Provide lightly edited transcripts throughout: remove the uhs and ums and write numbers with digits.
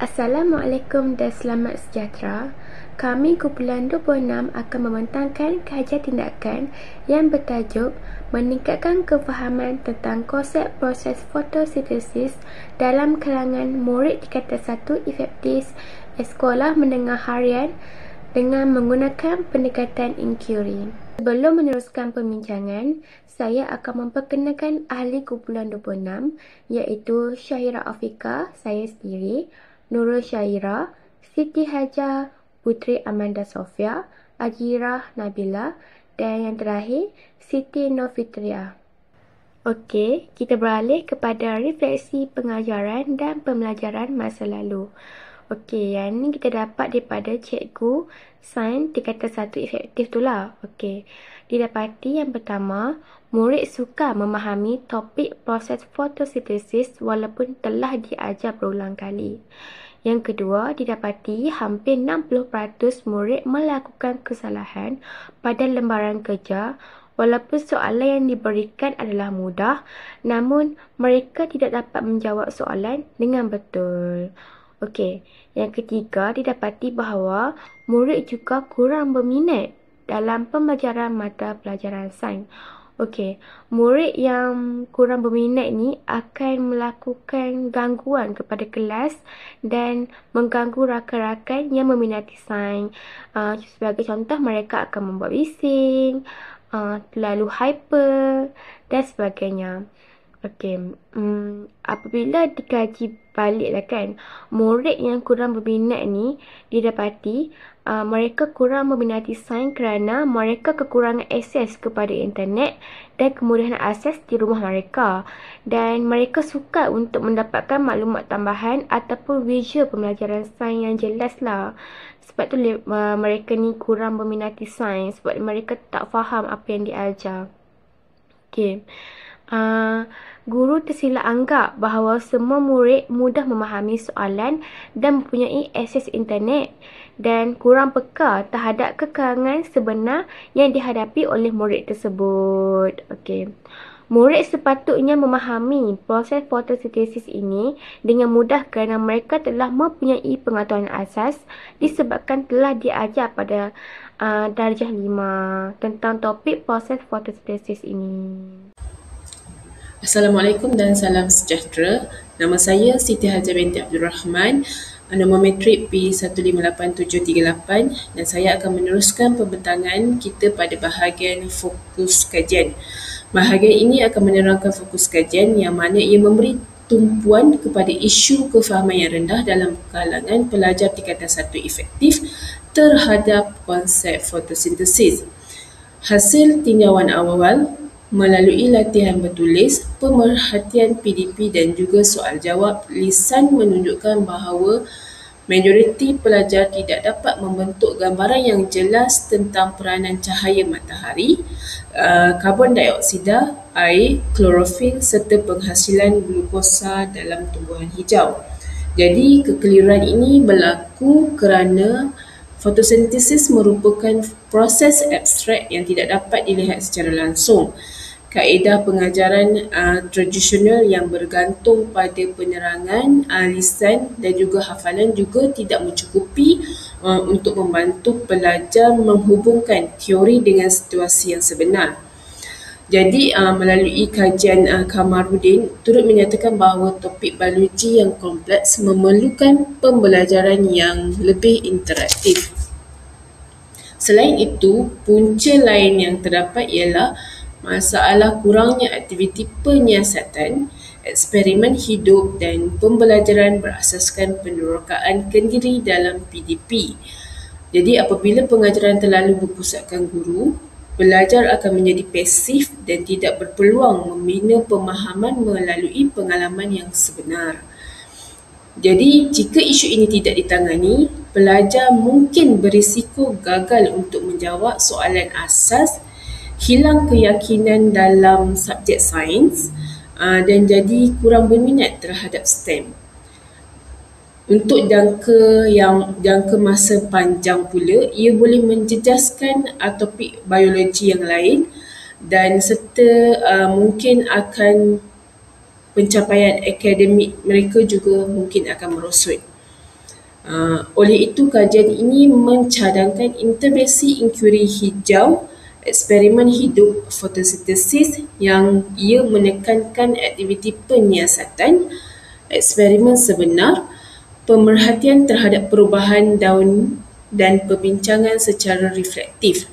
Assalamualaikum dan selamat sejahtera. Kami kumpulan 26 akan membentangkan kajian tindakan yang bertajuk meningkatkan kefahaman tentang konsep proses fotosintesis dalam kalangan murid tingkatan 1 efektif sekolah menengah harian dengan menggunakan pendekatan inquiry. Sebelum meneruskan perbincangan, saya akan memperkenalkan ahli kumpulan 26 iaitu Syahira Afika, saya sendiri, Nurul Syaira, Siti Hajar, Putri Amanda Sofia, Ajirah Nabila dan yang terakhir Siti Nofitria. Okey, kita beralih kepada refleksi pengajaran dan pembelajaran masa lalu. Okey, yang ni kita dapat daripada cikgu sains tingkatan 1 efektif tu lah. Okey, didapati yang pertama, murid suka memahami topik proses fotosintesis walaupun telah diajar berulang kali. Yang kedua, didapati hampir 60% murid melakukan kesalahan pada lembaran kerja walaupun soalan yang diberikan adalah mudah, namun mereka tidak dapat menjawab soalan dengan betul. Okey, yang ketiga, didapati bahawa murid juga kurang berminat dalam pembelajaran mata pelajaran sains. Okey, murid yang kurang berminat ni akan melakukan gangguan kepada kelas dan mengganggu rakan-rakan yang meminati sains. Sebagai contoh, mereka akan membuat bising, terlalu hyper dan sebagainya. Okey, apabila dikaji baliklah kan, murid yang kurang berminat ni didapati mereka kurang meminati sains kerana mereka kekurangan akses kepada internet dan kemudahan akses di rumah mereka, dan mereka suka untuk mendapatkan maklumat tambahan ataupun visual pembelajaran sains yang jelas lah. Sebab tu mereka ni kurang meminati sains sebab mereka tak faham apa yang diajar. Okey. Guru tersilap anggap bahawa semua murid mudah memahami soalan dan mempunyai akses internet dan kurang peka terhadap kekurangan sebenar yang dihadapi oleh murid tersebut. Okey. Murid sepatutnya memahami proses fotosintesis ini dengan mudah kerana mereka telah mempunyai pengetahuan asas disebabkan telah diajar pada darjah 5 tentang topik proses fotosintesis ini. Assalamualaikum dan salam sejahtera. Nama saya Siti Hajar binti Abdul Rahman, nombor matrik P158738, dan saya akan meneruskan pembentangan kita pada bahagian fokus kajian. Bahagian ini akan menerangkan fokus kajian yang mana ia memberi tumpuan kepada isu kefahaman yang rendah dalam kalangan pelajar tingkatan 1 efektif terhadap konsep fotosintesis. Hasil tinjauan awal melalui latihan bertulis, pemerhatian PDP dan juga soal jawab lisan menunjukkan bahawa majoriti pelajar tidak dapat membentuk gambaran yang jelas tentang peranan cahaya matahari, karbon dioksida, air, klorofil serta penghasilan glukosa dalam tumbuhan hijau. Jadi kekeliruan ini berlaku kerana fotosintesis merupakan proses abstrak yang tidak dapat dilihat secara langsung. Kaedah pengajaran tradisional yang bergantung pada penerangan lisan dan juga hafalan juga tidak mencukupi untuk membantu pelajar menghubungkan teori dengan situasi yang sebenar. Jadi melalui kajian Kamarudin turut menyatakan bahawa topik biologi yang kompleks memerlukan pembelajaran yang lebih interaktif. Selain itu, punca lain yang terdapat ialah masalah kurangnya aktiviti penyiasatan, eksperimen hidup dan pembelajaran berasaskan penerokaan kendiri dalam PDP. Jadi apabila pengajaran terlalu berpusatkan guru, pelajar akan menjadi pasif dan tidak berpeluang membina pemahaman melalui pengalaman yang sebenar. Jadi jika isu ini tidak ditangani, pelajar mungkin berisiko gagal untuk menjawab soalan asas, hilang keyakinan dalam subjek sains dan jadi kurang berminat terhadap STEM. Untuk jangka masa panjang pula, ia boleh menjejaskan topik biologi yang lain dan serta mungkin akan pencapaian akademik mereka juga mungkin akan merosot. Oleh itu, kajian ini mencadangkan intervensi inkurie hijau, eksperimen hidup fotosintesis yang ia menekankan aktiviti penyiasatan, eksperimen sebenar, pemerhatian terhadap perubahan daun dan perbincangan secara reflektif.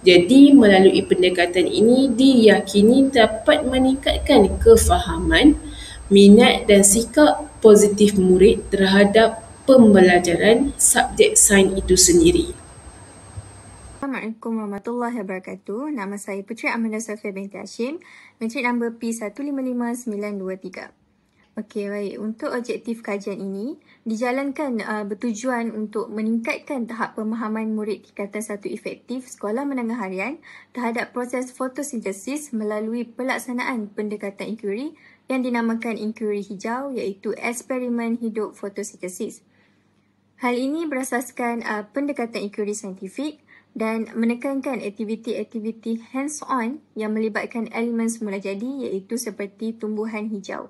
Jadi, melalui pendekatan ini diyakini dapat meningkatkan kefahaman, minat dan sikap positif murid terhadap pembelajaran subjek sains itu sendiri. Assalamualaikum warahmatullahi wabarakatuh. Nama saya Puteri Amanda Sofia binti Hashim, matrik nombor P155923. Okey, baik. Untuk objektif kajian ini dijalankan bertujuan untuk meningkatkan tahap pemahaman murid tingkatan 1 efektif sekolah menengah harian terhadap proses fotosintesis melalui pelaksanaan pendekatan inkurie yang dinamakan inkurie hijau, iaitu eksperimen hidup fotosintesis. Hal ini berasaskan pendekatan inkurie saintifik dan menekankan aktiviti-aktiviti hands-on yang melibatkan elemen semula jadi, iaitu seperti tumbuhan hijau.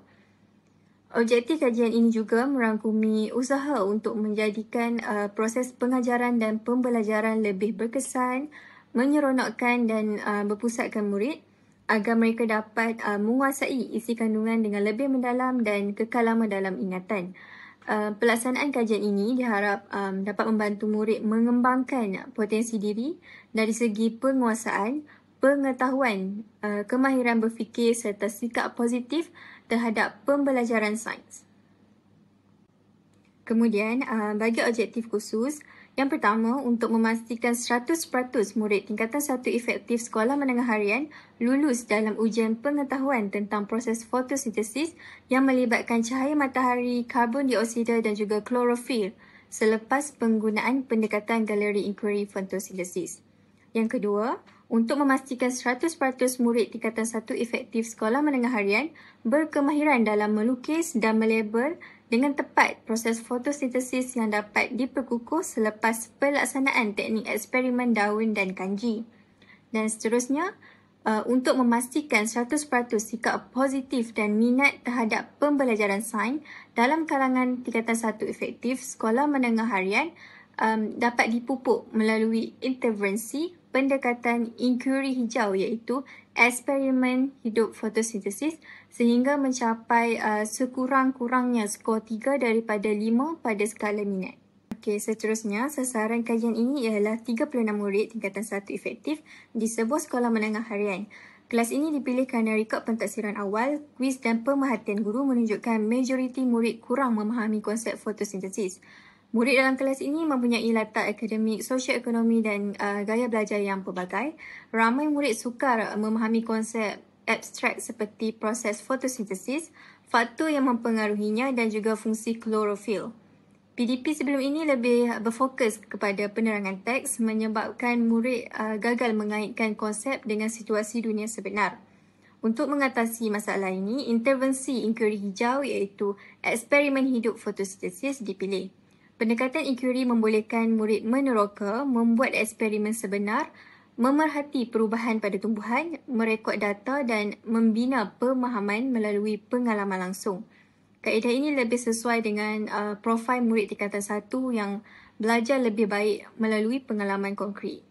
Objektif kajian ini juga merangkumi usaha untuk menjadikan proses pengajaran dan pembelajaran lebih berkesan, menyeronokkan dan berpusatkan murid agar mereka dapat menguasai isi kandungan dengan lebih mendalam dan kekal lama dalam ingatan. Pelaksanaan kajian ini diharap dapat membantu murid mengembangkan potensi diri dari segi penguasaan, pengetahuan, kemahiran berfikir serta sikap positif terhadap pembelajaran sains. Kemudian, bagi objektif khusus, yang pertama, untuk memastikan 100% murid tingkatan 1 efektif sekolah menengah harian lulus dalam ujian pengetahuan tentang proses fotosintesis yang melibatkan cahaya matahari, karbon dioksida dan juga klorofil selepas penggunaan pendekatan galeri inkurie fotosintesis. Yang kedua, untuk memastikan 100% murid tingkatan 1 efektif sekolah menengah harian berkemahiran dalam melukis dan melabel dengan tepat proses fotosintesis yang dapat diperkukuh selepas pelaksanaan teknik eksperimen daun dan kanji. Dan seterusnya, untuk memastikan 100% sikap positif dan minat terhadap pembelajaran sains dalam kalangan tingkatan 1 efektif sekolah menengah harian dapat dipupuk melalui intervensi pendekatan inkurie hijau, iaitu eksperimen hidup fotosintesis sehingga mencapai sekurang-kurangnya skor 3 daripada 5 pada skala minat. Okey, seterusnya sasaran kajian ini ialah 36 murid tingkatan 1 efektif di sebuah sekolah menengah harian. Kelas ini dipilih kerana rekod pentaksiran awal, kuis dan pemerhatian guru menunjukkan majoriti murid kurang memahami konsep fotosintesis. Murid dalam kelas ini mempunyai latar akademik, sosioekonomi dan gaya belajar yang pelbagai. Ramai murid sukar memahami konsep abstrak seperti proses fotosintesis, faktor yang mempengaruhinya dan juga fungsi klorofil. PDP sebelum ini lebih berfokus kepada penerangan teks menyebabkan murid gagal mengaitkan konsep dengan situasi dunia sebenar. Untuk mengatasi masalah ini, intervensi inkurie hijau iaitu eksperimen hidup fotosintesis dipilih. Pendekatan inkurie membolehkan murid meneroka, membuat eksperimen sebenar, memerhati perubahan pada tumbuhan, merekod data dan membina pemahaman melalui pengalaman langsung. Kaedah ini lebih sesuai dengan profil murid tingkatan 1 yang belajar lebih baik melalui pengalaman konkret.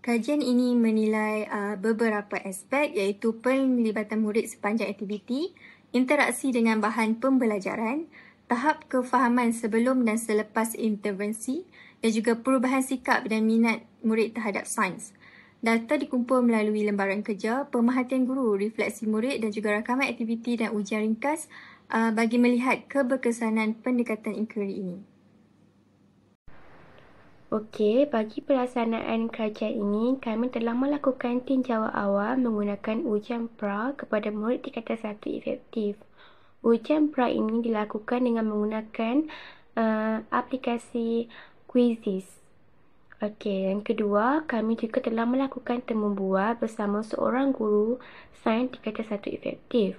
Kajian ini menilai beberapa aspek, iaitu penglibatan murid sepanjang aktiviti, interaksi dengan bahan pembelajaran, tahap kefahaman sebelum dan selepas intervensi dan juga perubahan sikap dan minat murid terhadap sains. Data dikumpul melalui lembaran kerja, pemerhatian guru, refleksi murid dan juga rakaman aktiviti dan ujian ringkas bagi melihat keberkesanan pendekatan inkurie ini. Okey, bagi pelaksanaan kajian ini, kami telah melakukan tinjauan awal menggunakan ujian pra kepada murid tingkatan 1 efektif. Ujian pra ini dilakukan dengan menggunakan aplikasi Quizizz. Okey, yang kedua, kami juga telah melakukan temu bual bersama seorang guru sains tingkatan 1 efektif.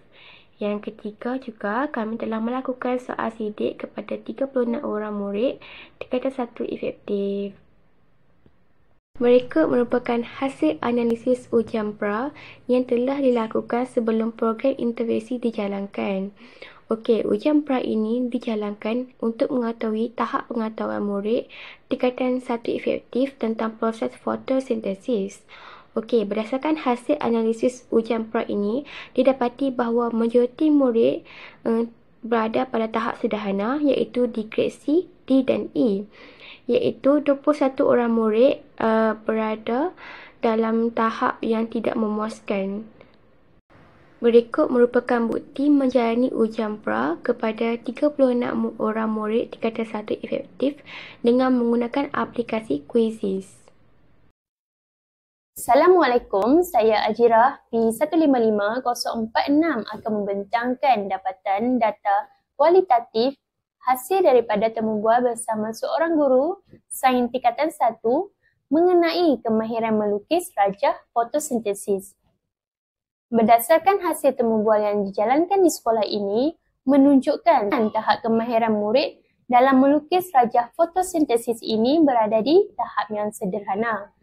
Yang ketiga juga, kami telah melakukan soal sidik kepada 36 orang murid tingkatan 1 efektif. Mereka merupakan hasil analisis ujian pra yang telah dilakukan sebelum program intervensi dijalankan. Okey, ujian pra ini dijalankan untuk mengetahui tahap pengetahuan murid tingkatan 1 efektif tentang proses fotosintesis. Okey, berdasarkan hasil analisis ujian pra ini, didapati bahawa majoriti murid berada pada tahap sederhana iaitu di grade C, D dan E. Iaitu 21 orang murid berada dalam tahap yang tidak memuaskan. Berikut merupakan bukti menjalani ujian pra kepada 36 orang murid tingkatan 1 efektif dengan menggunakan aplikasi Quizzes. Assalamualaikum, saya Ajirah P155046 akan membentangkan dapatan data kualitatif hasil daripada temubual bersama seorang guru sains tingkatan 1 mengenai kemahiran melukis rajah fotosintesis. Berdasarkan hasil temubual yang dijalankan di sekolah ini, menunjukkan tahap kemahiran murid dalam melukis rajah fotosintesis ini berada di tahap yang sederhana.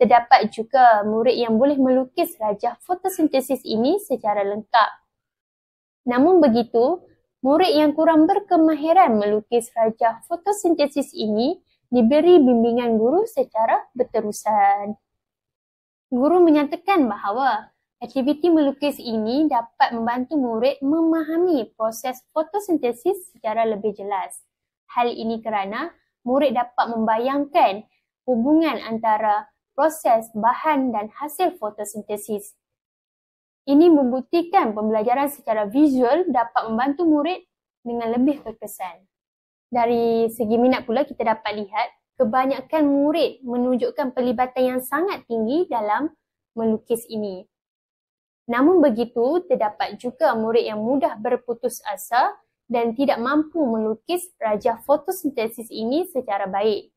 Terdapat juga murid yang boleh melukis rajah fotosintesis ini secara lengkap. Namun begitu, murid yang kurang berkemahiran melukis rajah fotosintesis ini diberi bimbingan guru secara berterusan. Guru menyatakan bahawa aktiviti melukis ini dapat membantu murid memahami proses fotosintesis secara lebih jelas. Hal ini kerana murid dapat membayangkan hubungan antara proses, bahan dan hasil fotosintesis. Ini membuktikan pembelajaran secara visual dapat membantu murid dengan lebih berkesan. Dari segi minat pula kita dapat lihat kebanyakan murid menunjukkan pelibatan yang sangat tinggi dalam melukis ini. Namun begitu, terdapat juga murid yang mudah berputus asa dan tidak mampu melukis rajah fotosintesis ini secara baik.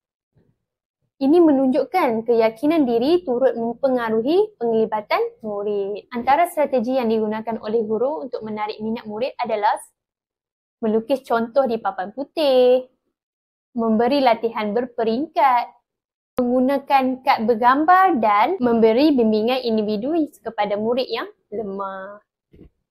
Ini menunjukkan keyakinan diri turut mempengaruhi penglibatan murid. Antara strategi yang digunakan oleh guru untuk menarik minat murid adalah melukis contoh di papan putih, memberi latihan berperingkat, menggunakan kad bergambar dan memberi bimbingan individu kepada murid yang lemah.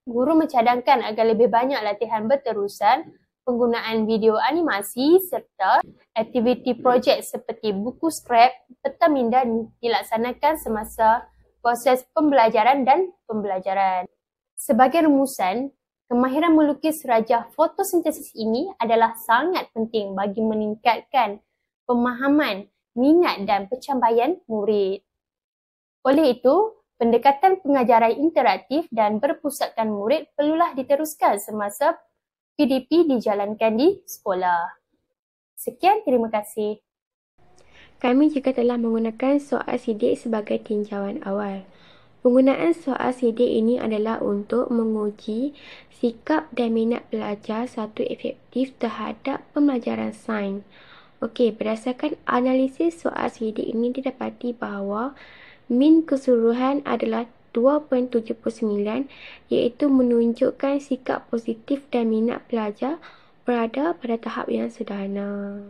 Guru mencadangkan agar lebih banyak latihan berterusan, penggunaan video animasi serta aktiviti projek seperti buku scrap, peta minda dilaksanakan semasa proses pembelajaran dan pembelajaran. Sebagai rumusan, kemahiran melukis rajah fotosintesis ini adalah sangat penting bagi meningkatkan pemahaman, minat dan pencapaian murid. Oleh itu, pendekatan pengajaran interaktif dan berpusatkan murid perlulah diteruskan semasa PDP dijalankan di sekolah. Sekian, terima kasih. Kami juga telah menggunakan soal sidik sebagai tinjauan awal. Penggunaan soal sidik ini adalah untuk menguji sikap dan minat pelajar 1 efektif terhadap pembelajaran sains. Okey, berdasarkan analisis soal sidik ini didapati bahawa min keseluruhan adalah 2.79 iaitu menunjukkan sikap positif dan minat pelajar berada pada tahap yang sederhana.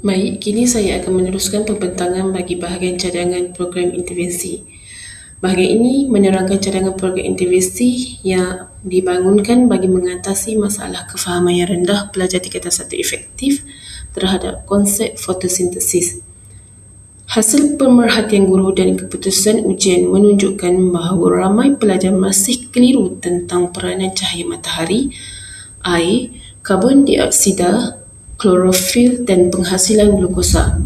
Baik, kini saya akan meneruskan pembentangan bagi bahagian cadangan program intervensi. Bahagian ini menerangkan cadangan program intervensi yang dibangunkan bagi mengatasi masalah kefahaman yang rendah pelajar tingkatan 1 efektif terhadap konsep fotosintesis. Hasil pemerhatian guru dan keputusan ujian menunjukkan bahawa ramai pelajar masih keliru tentang peranan cahaya matahari, air, karbon dioksida, klorofil dan penghasilan glukosa.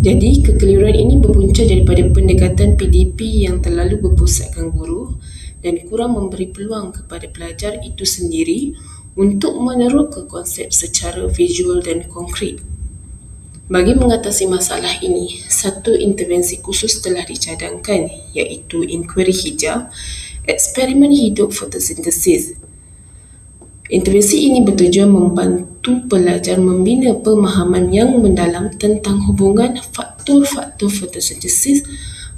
Jadi, kekeliruan ini berpunca daripada pendekatan PDP yang terlalu berpusatkan guru dan kurang memberi peluang kepada pelajar itu sendiri untuk meneroka konsep secara visual dan konkret. Bagi mengatasi masalah ini, satu intervensi khusus telah dicadangkan iaitu inkuari hijau, eksperimen hidup fotosintesis. Intervensi ini bertujuan membantu pelajar membina pemahaman yang mendalam tentang hubungan faktor-faktor fotosintesis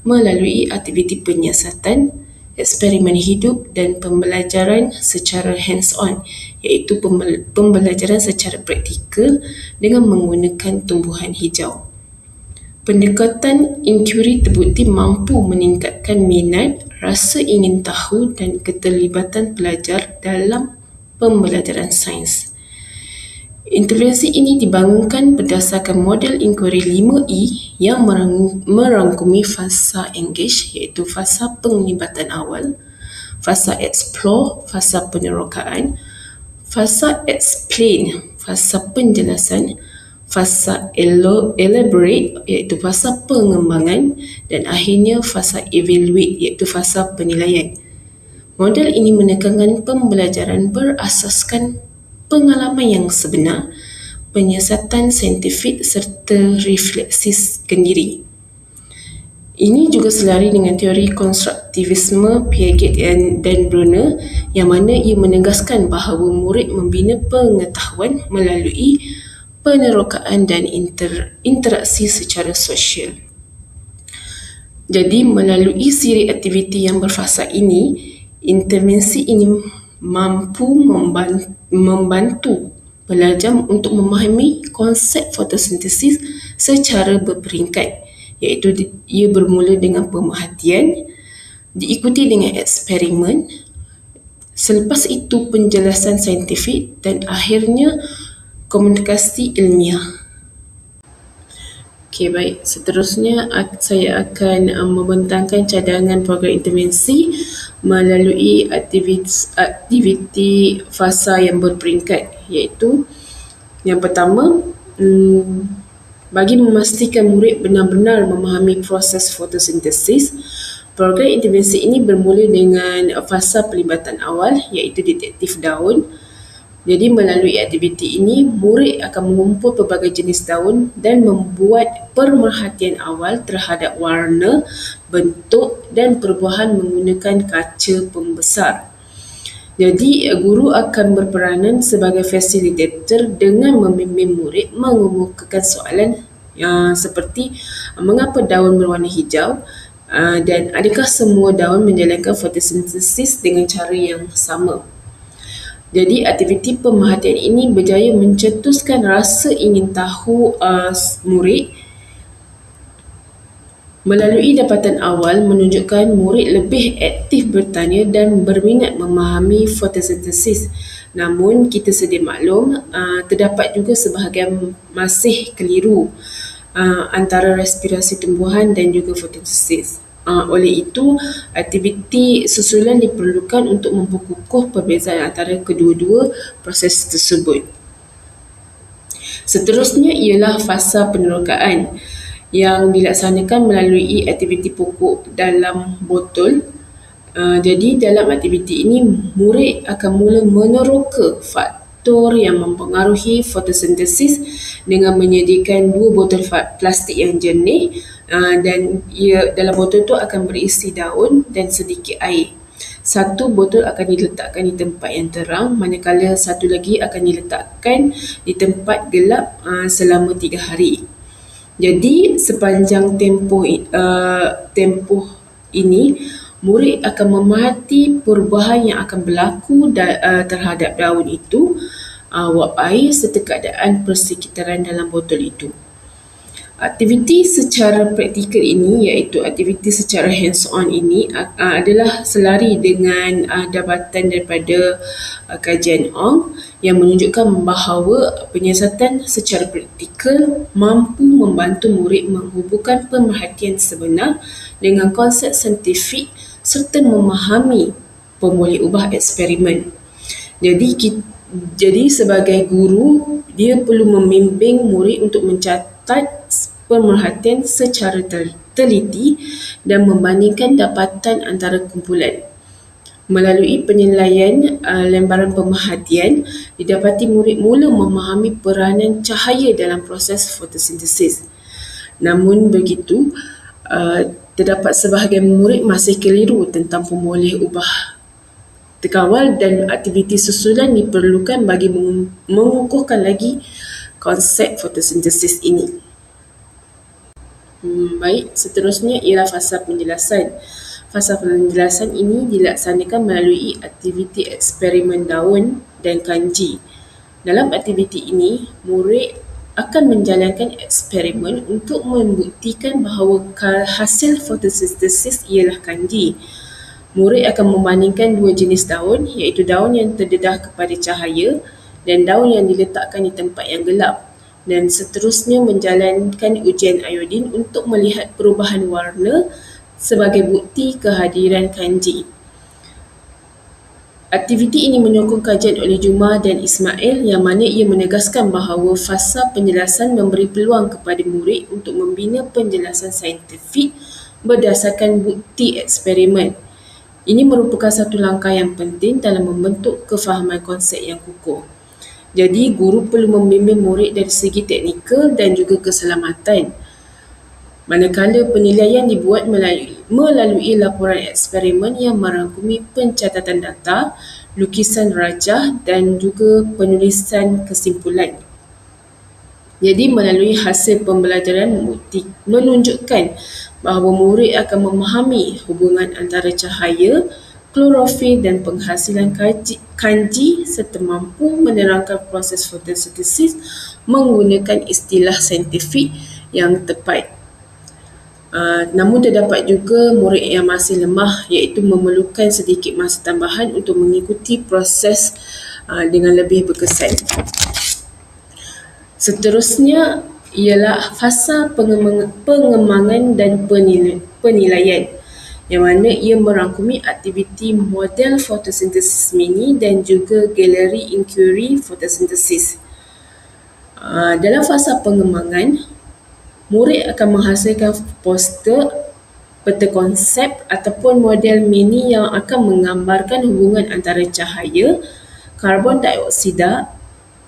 melalui aktiviti penyiasatan, eksperimen hidup dan pembelajaran secara hands-on iaitu pembelajaran secara praktikal dengan menggunakan tumbuhan hijau. Pendekatan inkuari terbukti mampu meningkatkan minat, rasa ingin tahu dan keterlibatan pelajar dalam pembelajaran sains. Intervensi ini dibangunkan berdasarkan model inquiry 5E yang merangkumi fasa engage, iaitu fasa penglibatan awal, fasa explore, fasa penerokaan, fasa explain, fasa penjelasan, fasa elaborate, iaitu fasa pengembangan, dan akhirnya fasa evaluate, iaitu fasa penilaian. Model ini menekankan pembelajaran berasaskan pengalaman yang sebenar, penyiasatan saintifik serta refleksi kendiri. Ini juga selari dengan teori konstruktivisme Piaget dan Brunner, yang mana ia menegaskan bahawa murid membina pengetahuan melalui penerokaan dan interaksi secara sosial. Jadi melalui siri aktiviti yang berfasa ini, intervensi ini mampu membantu pelajar untuk memahami konsep fotosintesis secara berperingkat, iaitu ia bermula dengan pemerhatian, diikuti dengan eksperimen, selepas itu penjelasan saintifik dan akhirnya komunikasi ilmiah. Okey, baik. Seterusnya saya akan membentangkan cadangan program intervensi melalui aktiviti fasa yang berperingkat, iaitu yang pertama, bagi memastikan murid benar-benar memahami proses fotosintesis, program intervensi ini bermula dengan fasa pelibatan awal, iaitu detektif daun. Jadi melalui aktiviti ini, murid akan mengumpul pelbagai jenis daun dan membuat pemerhatian awal terhadap warna, bentuk dan perbuahan menggunakan kaca pembesar. Jadi guru akan berperanan sebagai fasilitator dengan membimbing murid mengemukakan soalan seperti mengapa daun berwarna hijau dan adakah semua daun menjalankan fotosintesis dengan cara yang sama. Jadi aktiviti pemerhatian ini berjaya mencetuskan rasa ingin tahu murid. Melalui dapatan awal menunjukkan murid lebih aktif bertanya dan berminat memahami fotosintesis. Namun kita sedia maklum, terdapat juga sebahagian masih keliru antara respirasi tumbuhan dan juga fotosintesis. Oleh itu, aktiviti susulan diperlukan untuk memperkukuh perbezaan antara kedua-dua proses tersebut. Seterusnya ialah fasa penerokaan yang dilaksanakan melalui aktiviti pokok dalam botol. Jadi dalam aktiviti ini, murid akan mula meneroka faktor yang mempengaruhi fotosintesis dengan menyediakan 2 botol plastik yang jernih, dan dalam botol itu akan berisi daun dan sedikit air. Satu botol akan diletakkan di tempat yang terang, manakala satu lagi akan diletakkan di tempat gelap selama 3 hari. Jadi sepanjang tempoh ini, murid akan memerhati perubahan yang akan berlaku terhadap daun itu, wap air serta keadaan persekitaran dalam botol itu. Aktiviti secara praktikal ini, iaitu aktiviti secara hands-on ini, adalah selari dengan dapatan daripada kajian Ong yang menunjukkan bahawa penyiasatan secara praktikal mampu membantu murid menghubungkan pemerhatian sebenar dengan konsep saintifik serta memahami peboleh ubah eksperimen. Jadi sebagai guru, dia perlu membimbing murid untuk mencatat pemerhatian secara teliti dan membandingkan dapatan antara kumpulan. Melalui penilaian lembaran pemerhatian, didapati murid mula memahami peranan cahaya dalam proses fotosintesis. Namun begitu, terdapat sebahagian murid masih keliru tentang peboleh ubah terkawal dan aktiviti susulan diperlukan bagi mengukuhkan lagi konsep fotosintesis ini. Baik, seterusnya ialah fasa penjelasan. Fasa penjelasan ini dilaksanakan melalui aktiviti eksperimen daun dan kanji. Dalam aktiviti ini, murid akan menjalankan eksperimen untuk membuktikan bahawa hasil fotosintesis ialah kanji. Murid akan membandingkan dua jenis daun, iaitu daun yang terdedah kepada cahaya dan daun yang diletakkan di tempat yang gelap, dan seterusnya menjalankan ujian iodin untuk melihat perubahan warna sebagai bukti kehadiran kanji. Aktiviti ini menyokong kajian oleh Juma dan Ismail, yang mana ia menegaskan bahawa fasa penjelasan memberi peluang kepada murid untuk membina penjelasan saintifik berdasarkan bukti eksperimen. Ini merupakan satu langkah yang penting dalam membentuk kefahaman konsep yang kukuh. Jadi, guru perlu membimbing murid dari segi teknikal dan juga keselamatan. Manakala penilaian dibuat melalui laporan eksperimen yang merangkumi pencatatan data, lukisan rajah dan juga penulisan kesimpulan. Jadi, melalui hasil pembelajaran menunjukkan bahawa murid akan memahami hubungan antara cahaya, klorofil dan penghasilan kanji serta mampu menerangkan proses fotosintesis menggunakan istilah saintifik yang tepat. Namun terdapat juga murid yang masih lemah, iaitu memerlukan sedikit masa tambahan untuk mengikuti proses dengan lebih berkesan. Seterusnya ialah fasa pengembangan dan penilaian, yang mana ia merangkumi aktiviti model fotosintesis mini dan juga galeri inquiry fotosintesis. Dalam fasa pengembangan, murid akan menghasilkan poster, peta konsep ataupun model mini yang akan menggambarkan hubungan antara cahaya, karbon dioksida,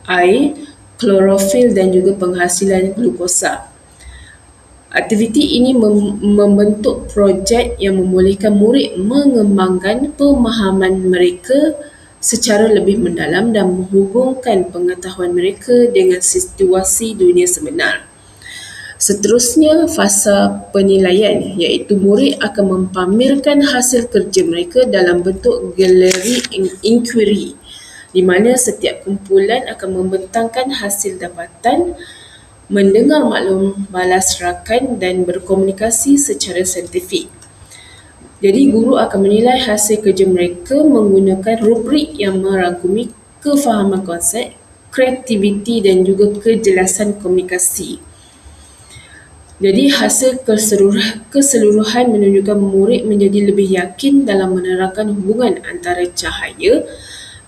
air, klorofil dan juga penghasilan glukosa. Aktiviti ini membentuk projek yang membolehkan murid mengembangkan pemahaman mereka secara lebih mendalam dan menghubungkan pengetahuan mereka dengan situasi dunia sebenar. Seterusnya, fasa penilaian, iaitu murid akan mempamerkan hasil kerja mereka dalam bentuk galeri inquiry, di mana setiap kumpulan akan membentangkan hasil dapatan, mendengar maklum balas rakan dan berkomunikasi secara saintifik. Jadi, guru akan menilai hasil kerja mereka menggunakan rubrik yang merangkumi kefahaman konsep, kreativiti dan juga kejelasan komunikasi. Jadi, hasil keseluruhan menunjukkan murid menjadi lebih yakin dalam menerangkan hubungan antara cahaya,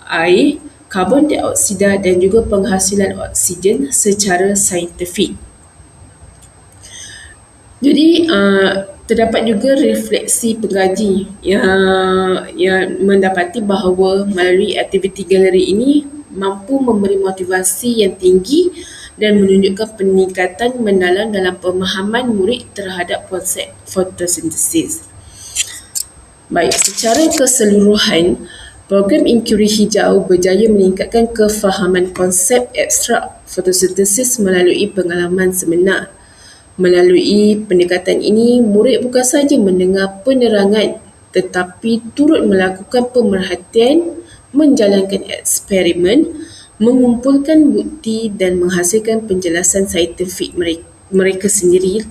air, karbon dioksida dan juga penghasilan oksigen secara saintifik. Jadi, terdapat juga refleksi pengaji yang mendapati bahawa melalui aktiviti galeri ini mampu memberi motivasi yang tinggi dan menunjukkan peningkatan mendalam dalam pemahaman murid terhadap konsep fotosintesis. Baik, secara keseluruhan, program inquiry hijau berjaya meningkatkan kefahaman konsep ekstrak fotosintesis melalui pengalaman sebenar. Melalui pendekatan ini, murid bukan sahaja mendengar penerangan tetapi turut melakukan pemerhatian, menjalankan eksperimen, mengumpulkan bukti dan menghasilkan penjelasan saintifik mereka sendiri.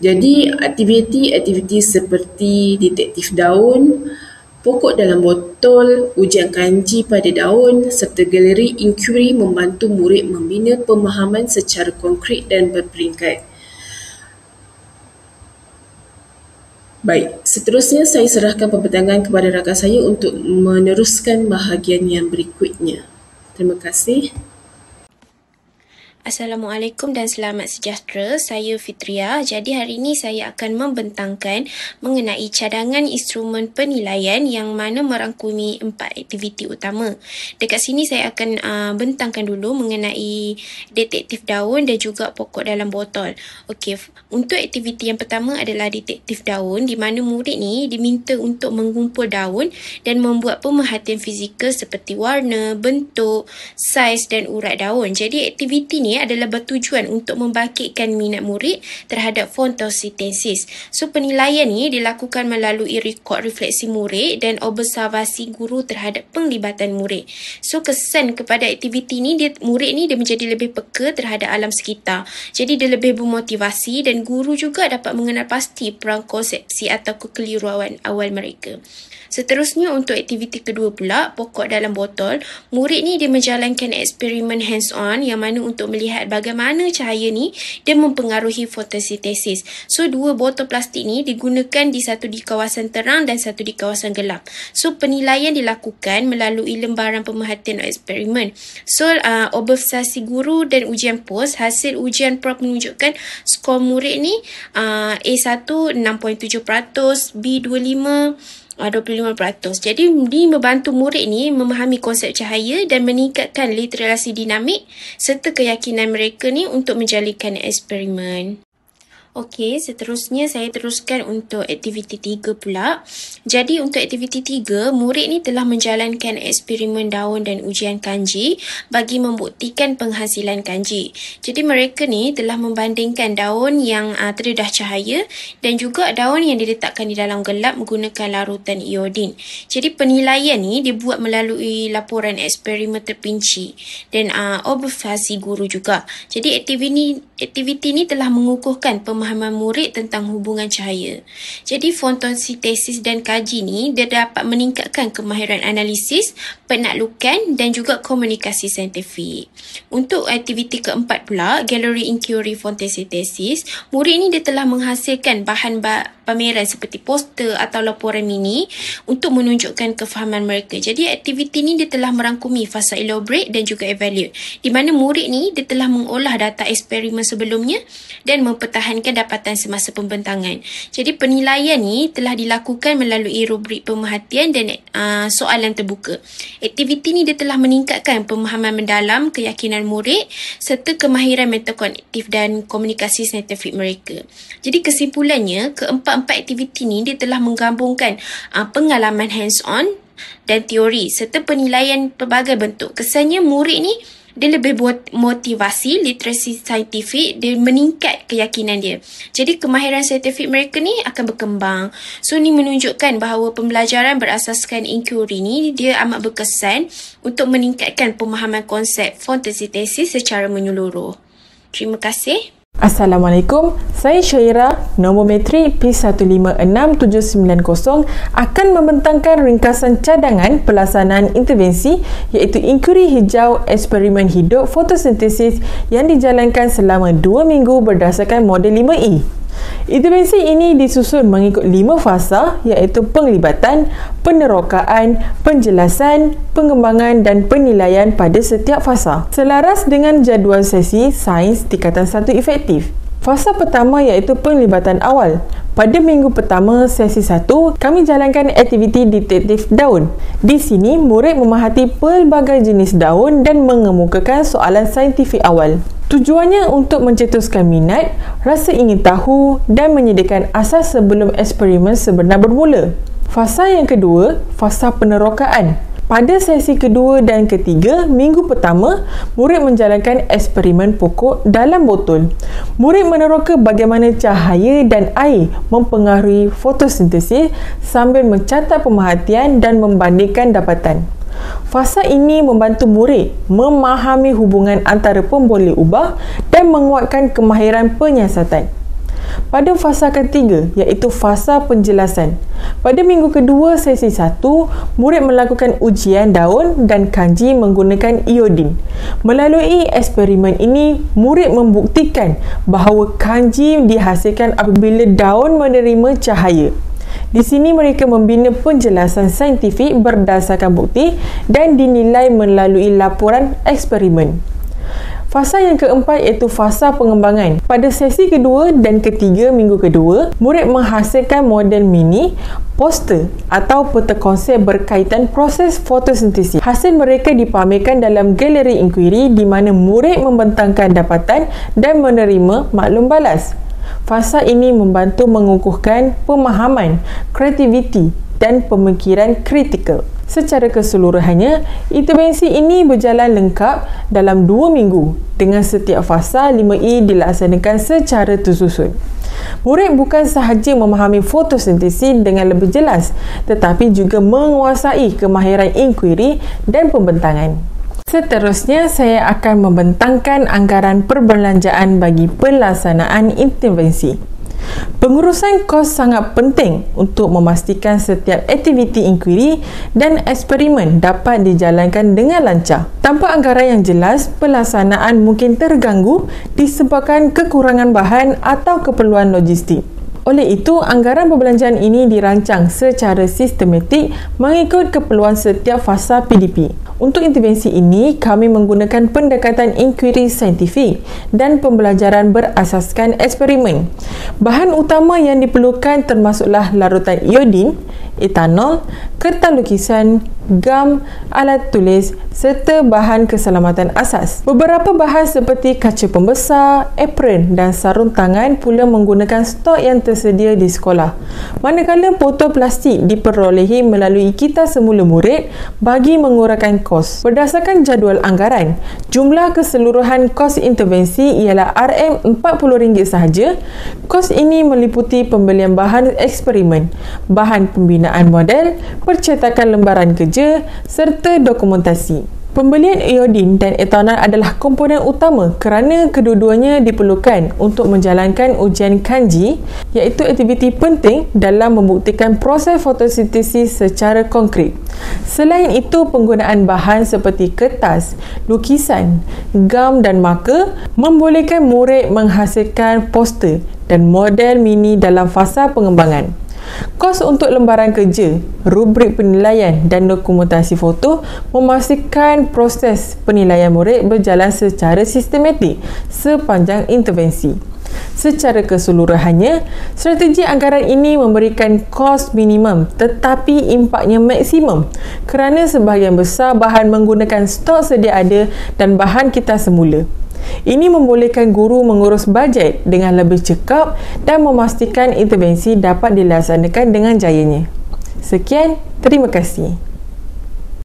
Jadi, aktiviti seperti detektif daun, pokok dalam botol, ujian kanji pada daun serta galeri inquiry membantu murid membina pemahaman secara konkret dan berperingkat. Baik, seterusnya saya serahkan pembentangan kepada rakan saya untuk meneruskan bahagian yang berikutnya. Terima kasih. Assalamualaikum dan selamat sejahtera. Saya Fitria. Jadi hari ini saya akan membentangkan mengenai cadangan instrumen penilaian yang mana merangkumi 4 aktiviti utama. Dekat sini saya akan bentangkan dulu mengenai detektif daun dan juga pokok dalam botol. Okey, untuk aktiviti yang pertama adalah detektif daun, di mana murid ni diminta untuk mengumpul daun dan membuat pemerhatian fizikal seperti warna, bentuk, saiz dan urat daun. Jadi aktiviti ni ni adalah bertujuan untuk membangkitkan minat murid terhadap fotosintesis. So penilaian ni dilakukan melalui rekod refleksi murid dan observasi guru terhadap penglibatan murid. So kesan kepada aktiviti ni, murid ni dia menjadi lebih peka terhadap alam sekitar. Jadi dia lebih bermotivasi dan guru juga dapat mengenal pasti perang konsepsi atau kekeliruan awal mereka. Seterusnya untuk aktiviti kedua pula, pokok dalam botol, murid ni dia menjalankan eksperimen hands-on yang mana untuk melihat bagaimana cahaya ni dia mempengaruhi fotosintesis. So dua botol plastik ni digunakan satu di kawasan terang dan satu di kawasan gelap. So penilaian dilakukan melalui lembaran pemerhatian eksperimen. So observasi guru dan ujian pos, hasil ujian prop menunjukkan skor murid ni A1 6.7%, B 25 25%. Jadi ini membantu murid ni memahami konsep cahaya dan meningkatkan literasi dinamik serta keyakinan mereka ni untuk menjalankan eksperimen. Okey, seterusnya saya teruskan untuk aktiviti 3 pula. Jadi untuk aktiviti 3, murid ni telah menjalankan eksperimen daun dan ujian kanji bagi membuktikan penghasilan kanji. Jadi mereka ni telah membandingkan daun yang terdedah cahaya dan juga daun yang diletakkan di dalam gelap menggunakan larutan iodin. Jadi penilaian ni dibuat melalui laporan eksperimen terpinci dan observasi guru juga. Jadi aktiviti ni telah mengukuhkan pemahaman murid tentang hubungan cahaya. Jadi fotosintesis dan kaji ni dia dapat meningkatkan kemahiran analisis, penaklukan dan juga komunikasi saintifik. Untuk aktiviti keempat pula, galeri inquiry fotosintesis, murid ni dia telah menghasilkan bahan pameran seperti poster atau laporan mini untuk menunjukkan kefahaman mereka. Jadi aktiviti ni dia telah merangkumi fasa elaborate dan juga evaluate, di mana murid ni dia telah mengolah data eksperimen sebelumnya dan mempertahankan dapatan semasa pembentangan. Jadi penilaian ni telah dilakukan melalui rubrik pemerhatian dan soalan terbuka. Aktiviti ni dia telah meningkatkan pemahaman mendalam, keyakinan murid serta kemahiran metakognitif dan komunikasi saintifik mereka. Jadi kesimpulannya, keempat-empat aktiviti ni dia telah menggabungkan pengalaman hands-on dan teori serta penilaian pelbagai bentuk. Kesannya murid ni dia lebih motivasi, literasi saintifik, dia meningkat keyakinan dia. Jadi kemahiran saintifik mereka ni akan berkembang. So ni menunjukkan bahawa pembelajaran berasaskan inquiry ni dia amat berkesan untuk meningkatkan pemahaman konsep fotosintesis secara menyeluruh. Terima kasih. Assalamualaikum, saya Syaira, nombor metrik P156790 akan membentangkan ringkasan cadangan pelaksanaan intervensi iaitu inquiry hijau eksperimen hidup fotosintesis yang dijalankan selama 2 minggu berdasarkan model 5E. Intervensi ini disusun mengikut 5 fasa iaitu penglibatan, penerokaan, penjelasan, pengembangan dan penilaian pada setiap fasa. Selaras dengan jadual sesi sains tingkatan 1 efektif. Fasa pertama iaitu penglibatan awal. Pada minggu pertama sesi 1, kami jalankan aktiviti detektif daun. Di sini, murid memerhati pelbagai jenis daun dan mengemukakan soalan saintifik awal. Tujuannya untuk mencetuskan minat, rasa ingin tahu dan menyediakan asas sebelum eksperimen sebenar bermula. Fasa yang kedua, fasa penerokaan. Pada sesi kedua dan ketiga, minggu pertama, murid menjalankan eksperimen pokok dalam botol. Murid meneroka bagaimana cahaya dan air mempengaruhi fotosintesis sambil mencatat pemerhatian dan membandingkan dapatan. Fasa ini membantu murid memahami hubungan antara pemboleh ubah dan menguatkan kemahiran penyiasatan. Pada fasa ketiga iaitu fasa penjelasan. Pada minggu kedua sesi 1, murid melakukan ujian daun dan kanji menggunakan iodin. Melalui eksperimen ini, murid membuktikan bahawa kanji dihasilkan apabila daun menerima cahaya. Di sini mereka membina penjelasan saintifik berdasarkan bukti dan dinilai melalui laporan eksperimen. Fasa yang keempat iaitu fasa pengembangan. Pada sesi kedua dan ketiga minggu kedua, murid menghasilkan model mini, poster atau peta konsep berkaitan proses fotosintesis. Hasil mereka dipamerkan dalam galeri inquiry di mana murid membentangkan dapatan dan menerima maklum balas. Fasa ini membantu mengukuhkan pemahaman, kreativiti dan pemikiran kritikal. Secara keseluruhannya, intervensi ini berjalan lengkap dalam 2 minggu dengan setiap fasa 5E dilaksanakan secara tersusun. Murid bukan sahaja memahami fotosintesis dengan lebih jelas, tetapi juga menguasai kemahiran inkuiri dan pembentangan. Seterusnya, saya akan membentangkan anggaran perbelanjaan bagi pelaksanaan intervensi. Pengurusan kos sangat penting untuk memastikan setiap aktiviti inkuiri dan eksperimen dapat dijalankan dengan lancar. Tanpa anggaran yang jelas, pelaksanaan mungkin terganggu disebabkan kekurangan bahan atau keperluan logistik. Oleh itu, anggaran perbelanjaan ini dirancang secara sistematik mengikut keperluan setiap fasa PDP. Untuk intervensi ini, kami menggunakan pendekatan inkuiri saintifik dan pembelajaran berasaskan eksperimen. Bahan utama yang diperlukan termasuklah larutan iodin, etanol, kertas lukisan, gam, alat tulis serta bahan keselamatan asas. Beberapa bahan seperti kaca pembesar, apron dan sarung tangan pula menggunakan stok yang tersedia di sekolah. Manakala botol plastik diperolehi melalui kita semula murid bagi mengurangkan kos. Berdasarkan jadual anggaran, jumlah keseluruhan kos intervensi ialah RM40 sahaja. Kos ini meliputi pembelian bahan eksperimen, bahan pembinaan model, percetakan lembaran kerja serta dokumentasi. Pembelian iodin dan etanol adalah komponen utama kerana kedua-duanya diperlukan untuk menjalankan ujian kanji, iaitu aktiviti penting dalam membuktikan proses fotosintesis secara konkret. Selain itu, penggunaan bahan seperti kertas, lukisan, gam dan marker membolehkan murid menghasilkan poster dan model mini dalam fasa pengembangan. Kos untuk lembaran kerja, rubrik penilaian dan dokumentasi foto memastikan proses penilaian murid berjalan secara sistematik sepanjang intervensi. Secara keseluruhannya, strategi anggaran ini memberikan kos minimum tetapi impaknya maksimum kerana sebahagian besar bahan menggunakan stok sedia ada dan bahan kita semula. Ini membolehkan guru mengurus bajet dengan lebih cekap dan memastikan intervensi dapat dilaksanakan dengan jayanya. Sekian, terima kasih.